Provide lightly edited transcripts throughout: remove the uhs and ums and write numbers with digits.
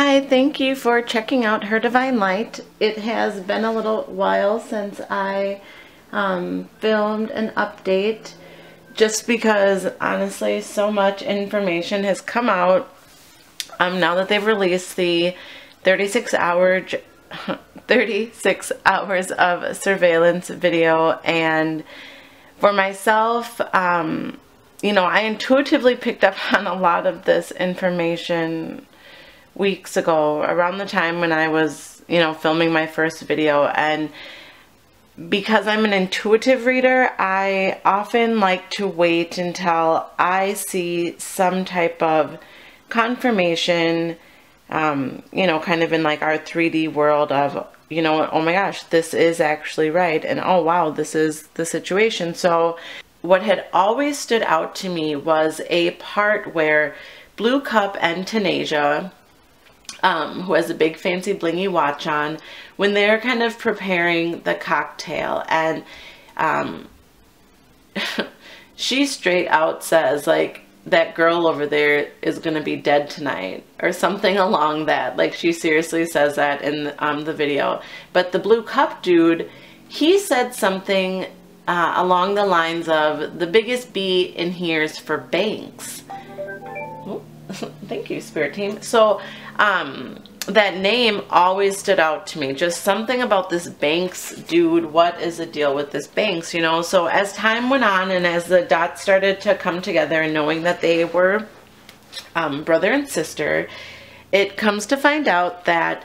Hi, thank you for checking out Her Divine Light. It has been a little while since I filmed an update, just because honestly so much information has come out now that they've released the 36 hours of surveillance video. And for myself, you know, I intuitively picked up on a lot of this information weeks ago, around the time when I was, you know, filming my first video. And because I'm an intuitive reader, I often like to wait until I see some type of confirmation, you know, kind of in like our 3D world of, you know, oh my gosh, this is actually right, and oh wow, this is the situation. So what had always stood out to me was a part where Blue Cup and Tanasia, who has a big fancy blingy watch on, when they're kind of preparing the cocktail, and she straight out says, like, that girl over there is gonna be dead tonight, or something along that. Like, she seriously says that in the video. But the Blue Cup dude, he said something along the lines of, the biggest B in here is for banks. Thank you, Spirit Team. So that name always stood out to me. Just something about this Banks dude. What is the deal with this Banks, you know? So as time went on and as the dots started to come together, and knowing that they were brother and sister, it comes to find out that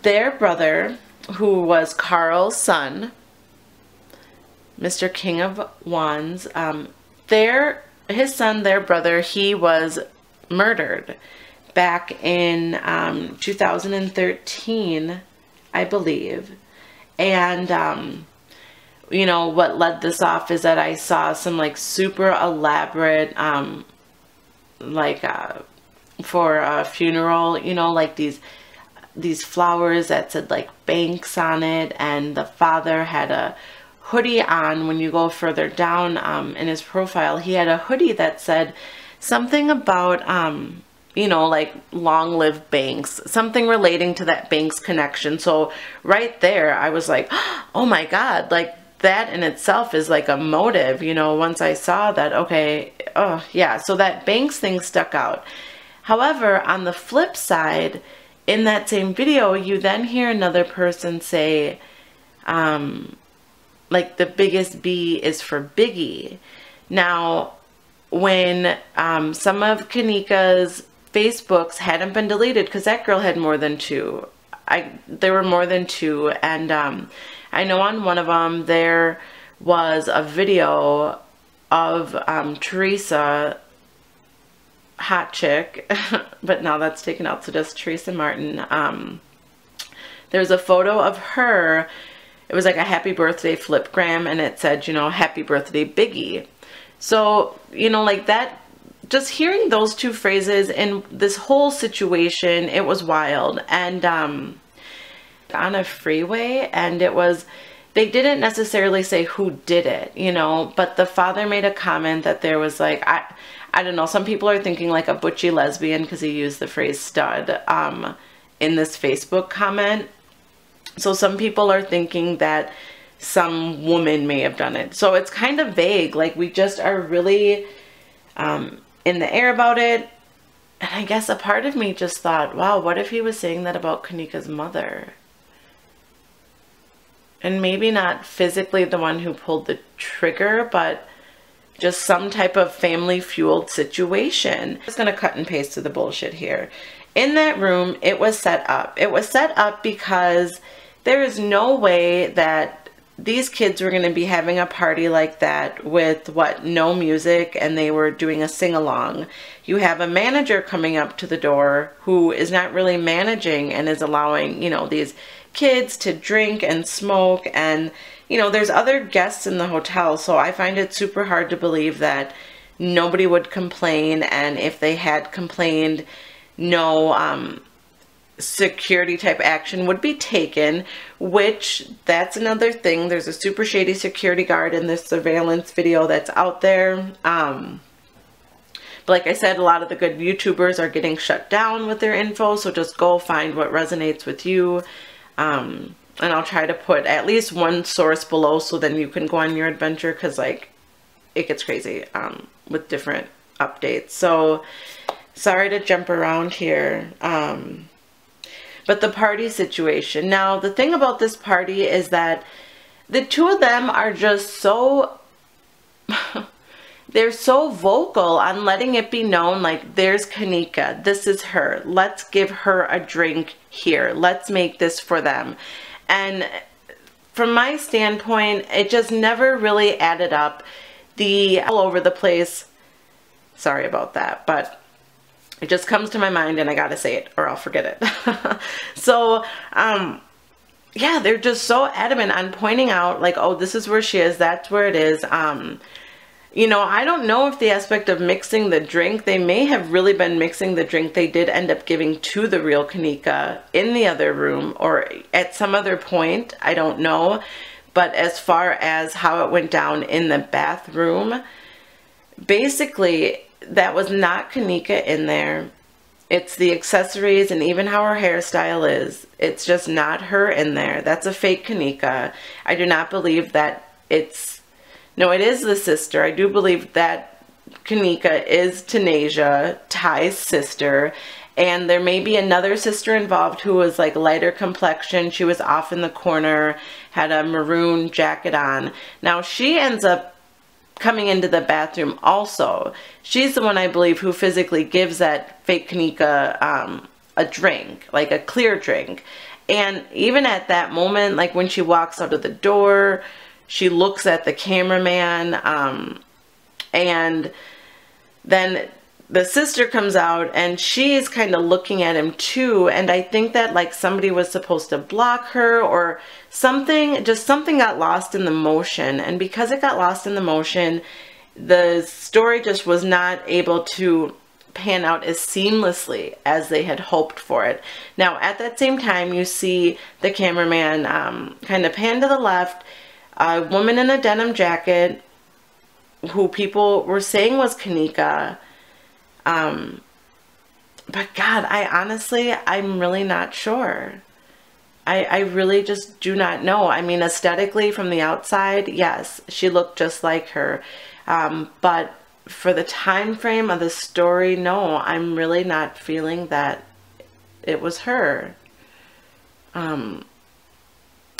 their brother, who was Carl's son, Mr. King of Wands, his son, their brother, he was murdered back in 2013, I believe. And you know, what led this off is that I saw some like super elaborate for a funeral, you know, like these flowers that said like Banks on it, and the father had a hoodie on. When you go further down in his profile, he had a hoodie that said something about you know, like long live Banks, something relating to that Banks connection. So right there I was like, oh my god, like that in itself is like a motive, you know. Once I saw that, okay, oh yeah, so that Banks thing stuck out. However, on the flip side, in that same video, you then hear another person say like the biggest B is for Biggie. Now, when some of Kanika's Facebooks hadn't been deleted, because that girl had more than two. There were more than two, and I know on one of them there was a video of Teresa, hot chick, but now that's taken out, so just Teresa Martin. There's a photo of her. It was like a happy birthday flipgram, and it said, you know, happy birthday Biggie. So, you know, like that, just hearing those two phrases in this whole situation, it was wild. And on a freeway, and it was, they didn't necessarily say who did it, you know, but the father made a comment that there was like, I don't know, some people are thinking like a butchy lesbian, because he used the phrase stud in this Facebook comment. So some people are thinking that some woman may have done it. So it's kind of vague. Like, we just are really in the air about it. And I guess a part of me just thought, wow, what if he was saying that about Kanika's mother? And maybe not physically the one who pulled the trigger, but just some type of family fueled situation. I'm just going to cut and paste to the bullshit here. In that room, it was set up. It was set up because there is no way that these kids were going to be having a party like that with, what, no music, and they were doing a sing-along. You have a manager coming up to the door who is not really managing and is allowing, you know, these kids to drink and smoke, and, you know, there's other guests in the hotel, so I find it super hard to believe that nobody would complain, and if they had complained, no security type action would be taken, which that's another thing. There's a super shady security guard in this surveillance video that's out there. But like I said, a lot of the good YouTubers are getting shut down with their info, so just go find what resonates with you. And I'll try to put at least one source below so then you can go on your adventure, because like it gets crazy with different updates. So sorry to jump around here. But the party situation. Now, the thing about this party is that the two of them are just so, they're so vocal on letting it be known, like, there's Kanika, this is her, let's give her a drink here, let's make this for them. And from my standpoint, it just never really added up. All over the place, sorry about that, but it just comes to my mind and I gotta say it or I'll forget it. So, yeah, they're just so adamant on pointing out, like, oh, this is where she is, that's where it is. You know, I don't know if the aspect of mixing the drink, they may have really been mixing the drink they did end up giving to the real Kanika in the other room or at some other point, I don't know. But as far as how it went down in the bathroom, basically, that was not Kanika in there. It's the accessories and even how her hairstyle is. It's just not her in there. That's a fake Kanika. I do not believe that it's... No, it is the sister. I do believe that Kanika is Tanasia, Ty's sister. And there may be another sister involved who was like lighter complexion. She was off in the corner, had a maroon jacket on. Now she ends up coming into the bathroom also. She's the one, I believe, who physically gives that fake Kanika a drink, like a clear drink. And even at that moment, like when she walks out of the door, she looks at the cameraman, and then the sister comes out and she's kind of looking at him too. And I think that like somebody was supposed to block her or something, just something got lost in the motion. And because it got lost in the motion, the story just was not able to pan out as seamlessly as they had hoped for it. Now, at that same time, you see the cameraman kind of pan to the left, a woman in a denim jacket who people were saying was Kanika. But God, I'm really not sure. I really just do not know. I mean, aesthetically from the outside, yes, she looked just like her. But for the time frame of the story, no, I'm really not feeling that it was her.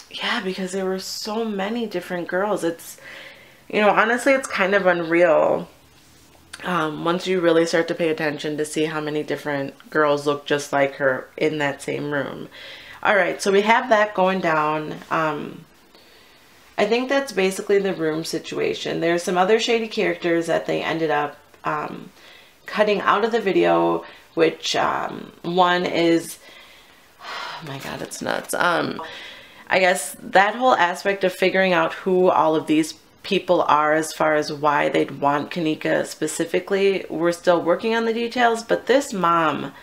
Yeah, because there were so many different girls. It's, you know, honestly, it's kind of unreal. Once you really start to pay attention to see how many different girls look just like her in that same room. All right, so we have that going down. I think that's basically the room situation. There's some other shady characters that they ended up cutting out of the video, which one is, oh my God, it's nuts. I guess that whole aspect of figuring out who all of these people are as far as why they'd want Kanika specifically, we're still working on the details, but this mom,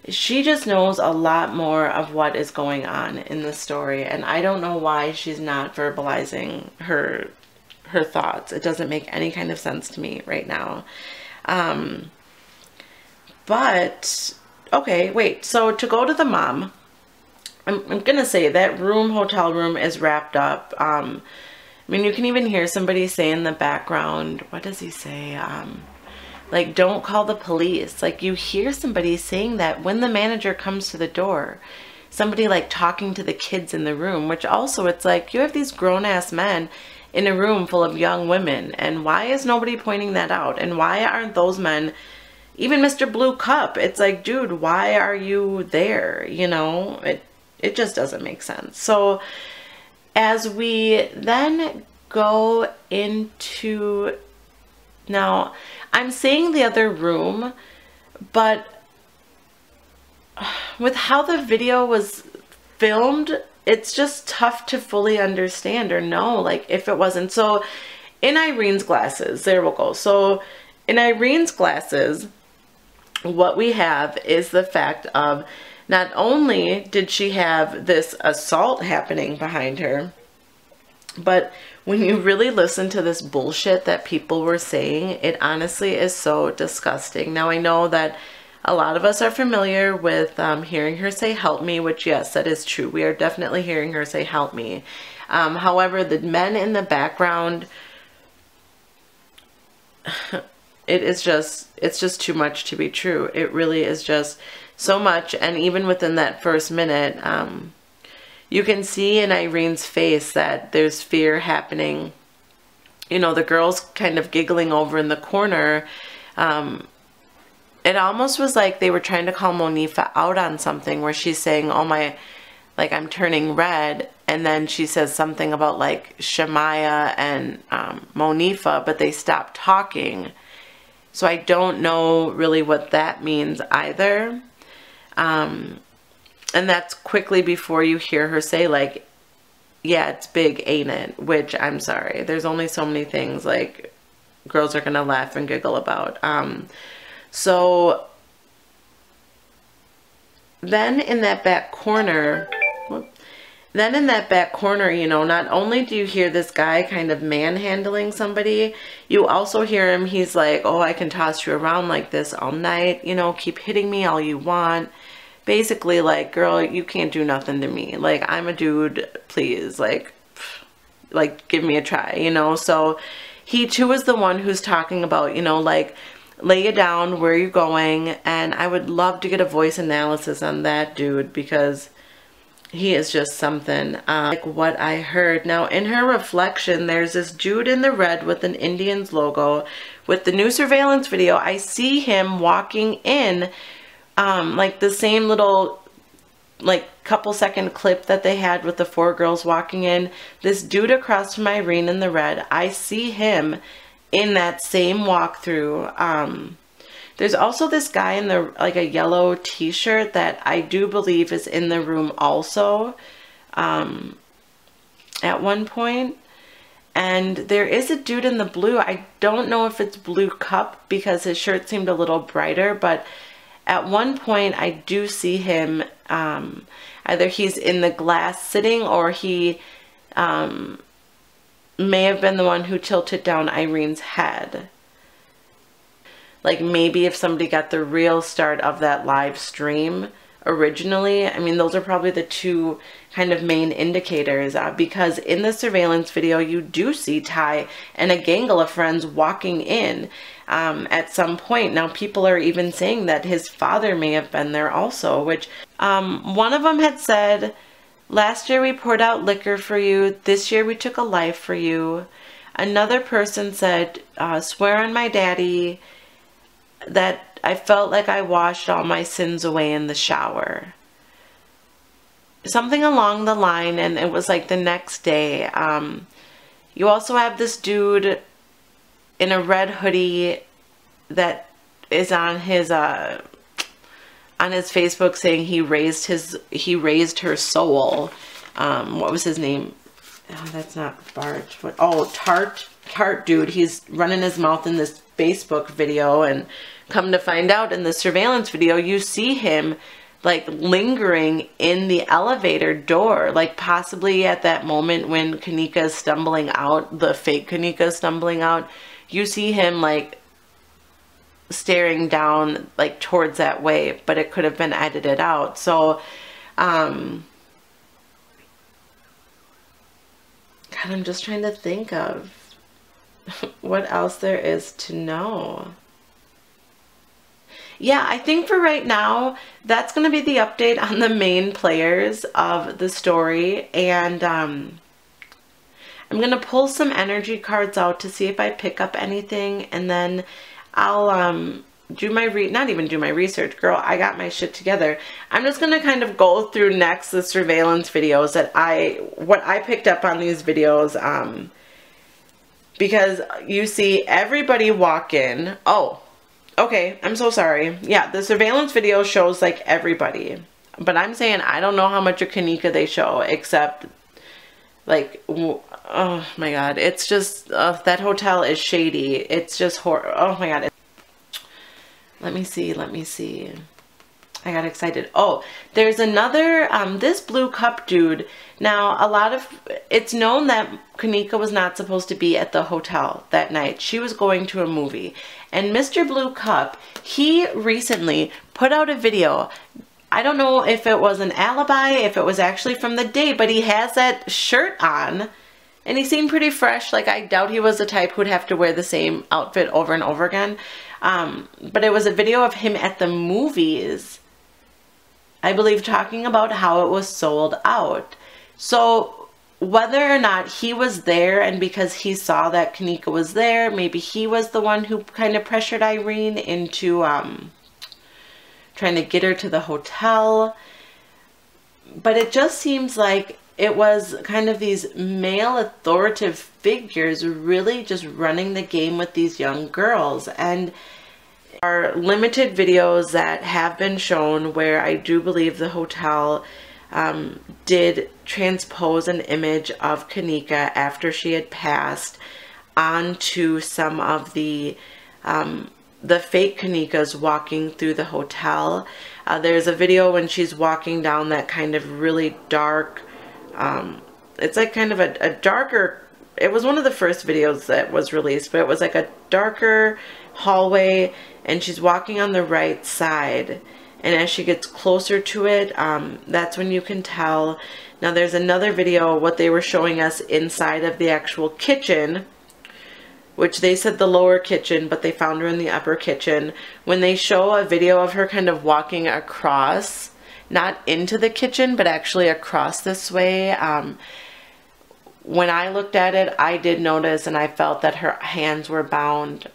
she just knows a lot more of what is going on in the story, and I don't know why she's not verbalizing her thoughts. It doesn't make any kind of sense to me right now. But okay, wait, so to go to the mom, I'm gonna say that hotel room is wrapped up. I mean, you can even hear somebody say in the background, what does he say? Like, don't call the police. Like, you hear somebody saying that when the manager comes to the door. Somebody, like, talking to the kids in the room, which also, it's like, you have these grown-ass men in a room full of young women, and why is nobody pointing that out? And why aren't those men, even Mr. Blue Cup, it's like, dude, why are you there? You know, it just doesn't make sense. So as we then go into, now I'm saying the other room, but with how the video was filmed, it's just tough to fully understand or know, like, if it wasn't. So in Irene's glasses, there we'll go. So in Irene's glasses, what we have is the fact of, not only did she have this assault happening behind her, But when you really listen to this bullshit that people were saying, it honestly is so disgusting. Now, I know that a lot of us are familiar with hearing her say help me, which yes, that is true. We are definitely hearing her say help me. However, the men in the background, it's just too much to be true. It really is just so much. And even within that first minute, you can see in Irene's face that there's fear happening. You know, the girl's kind of giggling over in the corner. It almost was like they were trying to call Monifa out on something, where she's saying, oh my, like, I'm turning red. And then she says something about like Shemaya and Monifa, but they stopped talking. So I don't know really what that means either. And that's quickly before you hear her say, like, yeah, it's big, ain't it? Which, I'm sorry, there's only so many things like girls are gonna laugh and giggle about. So then in that back corner, you know, not only do you hear this guy kind of manhandling somebody, you also hear him, he's like, oh, I can toss you around like this all night, you know, keep hitting me all you want. Basically, like, girl, you can't do nothing to me. Like, I'm a dude, please, like give me a try, you know? So he too is the one who's talking about, you know, like, lay you down, where you going? And I would love to get a voice analysis on that dude, because he is just something. Like what I heard. Now, in her reflection, there's this dude in the red with an Indians logo. With the new surveillance video, I see him walking in, like the same little, like, couple second clip that they had with the 4 girls walking in. This dude across from Irene in the red, I see him in that same walkthrough. There's also this guy in the, like, a yellow t-shirt that I do believe is in the room also, at one point. And there is a dude in the blue. I don't know if it's Blue Cup because his shirt seemed a little brighter, but at one point I do see him, either he's in the glass sitting, or he may have been the one who tilted down Irene's head. Like, maybe if somebody got the real start of that live stream originally, I mean, those are probably the two kind of main indicators, because in the surveillance video you do see Ty and a gangle of friends walking in at some point. Now, people are even saying that his father may have been there also, which one of them had said, last year we poured out liquor for you, this year we took a life for you. Another person said, swear on my daddy that I felt like I washed all my sins away in the shower. Something along the line, and it was like the next day. You also have this dude in a red hoodie that is on his Facebook saying he raised her soul. What was his name? Oh, that's not Bart. What? Oh, Tart dude. He's running his mouth in this Facebook video, and come to find out in the surveillance video, you see him like lingering in the elevator door, like possibly at that moment when Kanika is stumbling out, the fake Kanika is stumbling out, you see him like staring down like towards that way, but it could have been edited out. So God, I'm just trying to think of what else there is to know. Yeah, I think for right now, that's going to be the update on the main players of the story. And I'm going to pull some energy cards out to see if I pick up anything. And then I'll do my, not even do my research, girl, I got my shit together. I'm just going to kind of go through next the surveillance videos that what I picked up on these videos. Because you see everybody walk in. Oh, okay, I'm so sorry. Yeah, the surveillance video shows like everybody. But I'm saying I don't know how much of Kanika they show, except like, oh my God. It's just, that hotel is shady. It's just horrible. Oh my God. Let me see. I got excited. Oh, there's another, this blue cup dude. Now, it's known that Kanika was not supposed to be at the hotel that night. She was going to a movie. And Mr. Blue Cup, he recently put out a video. I don't know if it was an alibi, if it was actually from the day, but he has that shirt on. And he seemed pretty fresh. Like, I doubt he was the type who'd have to wear the same outfit over and over again. But it was a video of him at the movies, I believe, talking about how it was sold out. So whether or not he was there, and because he saw that Kanika was there, maybe he was the one who kind of pressured Irene into trying to get her to the hotel. But it just seems like it was kind of these male authoritative figures really just running the game with these young girls. And are limited videos that have been shown where I do believe the hotel did transpose an image of Kanika after she had passed onto some of the fake Kanikas walking through the hotel. There's a video when she's walking down that kind of really dark, it's like kind of a darker, it was one of the first videos that was released, but it was like a darker hallway, and she's walking on the right side, and as she gets closer to it, that's when you can tell. Now there's another video, what they were showing us inside of the actual kitchen, which they said the lower kitchen, but they found her in the upper kitchen. When they show a video of her kind of walking across, not into the kitchen, but actually across this way, when I looked at it, I did notice, and I felt that her hands were bound,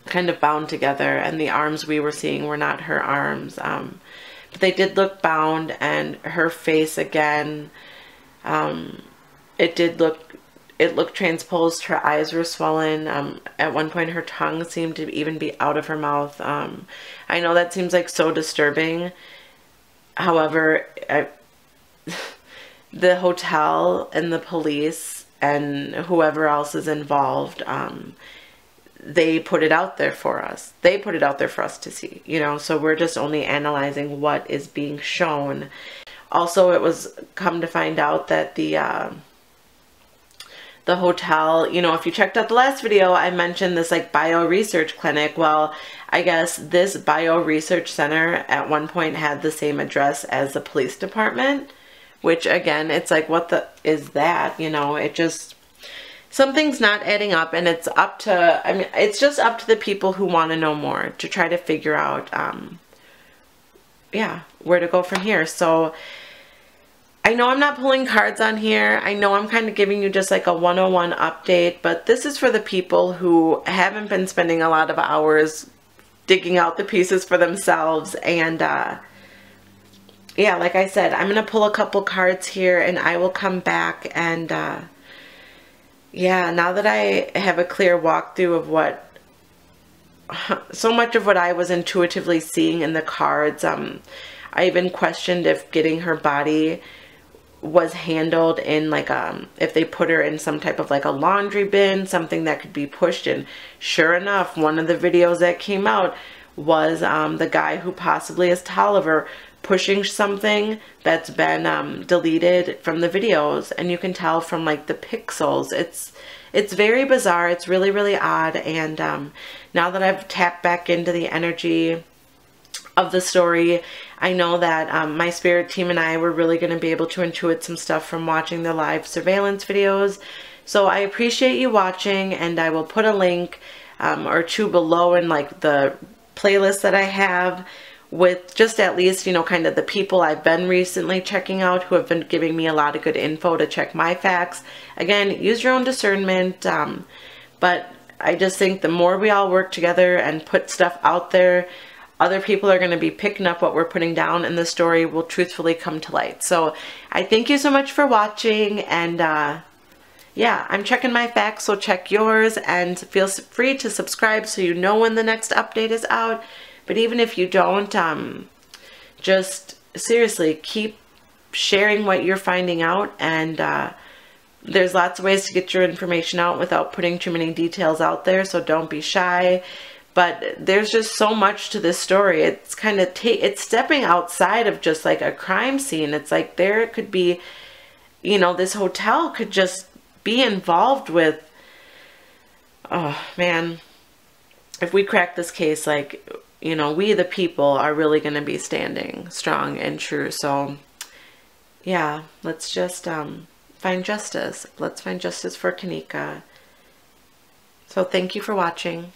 kind of bound together, and the arms we were seeing were not her arms. But they did look bound, and her face again, it looked transposed. Her eyes were swollen. At one point her tongue seemed to even be out of her mouth. I know that seems like so disturbing. However, the hotel and the police and whoever else is involved, they put it out there for us. They put it out there for us to see, you know, so we're just only analyzing what is being shown. Also, it was come to find out that the hotel, you know, if you checked out the last video, I mentioned this like bio research clinic. Well, I guess this bio research center at one point had the same address as the police department, which again, it's like, what the is that? You know, it just, something's not adding up, and it's up to, I mean, it's just up to the people who want to know more to try to figure out, yeah, where to go from here. So I know I'm not pulling cards on here. I know I'm kind of giving you just like a 101 update, but this is for the people who haven't been spending a lot of hours digging out the pieces for themselves. And yeah, like I said, I'm going to pull a couple cards here, and I will come back and yeah, now that I have a clear walkthrough of what, so much of what I was intuitively seeing in the cards, I even questioned if getting her body was handled in like if they put her in some type of like a laundry bin, something that could be pushed in. Sure enough, one of the videos that came out was the guy who possibly is Tolliver pushing something that's been deleted from the videos, and you can tell from like the pixels. It's very bizarre. It's really, really odd. And now that I've tapped back into the energy of the story, I know that my spirit team and I were really going to be able to intuit some stuff from watching the live surveillance videos. So I appreciate you watching, and I will put a link or two below in like the playlist that I have with just at least, you know, kind of the people I've been recently checking out who have been giving me a lot of good info to check my facts. Again, use your own discernment, but I just think the more we all work together and put stuff out there, other people are going to be picking up what we're putting down, and the story will truthfully come to light. So I thank you so much for watching, and yeah, I'm checking my facts, so check yours, and feel free to subscribe so you know when the next update is out. But even if you don't, just seriously keep sharing what you're finding out, and there's lots of ways to get your information out without putting too many details out there, so don't be shy. But there's just so much to this story. It's kind of it's stepping outside of just like a crime scene. It's like there could be, you know, this hotel could just be involved with, oh man, if we crack this case, like, you know, we the people are really going to be standing strong and true. So yeah, let's just find justice. Let's find justice for Kanika. So thank you for watching.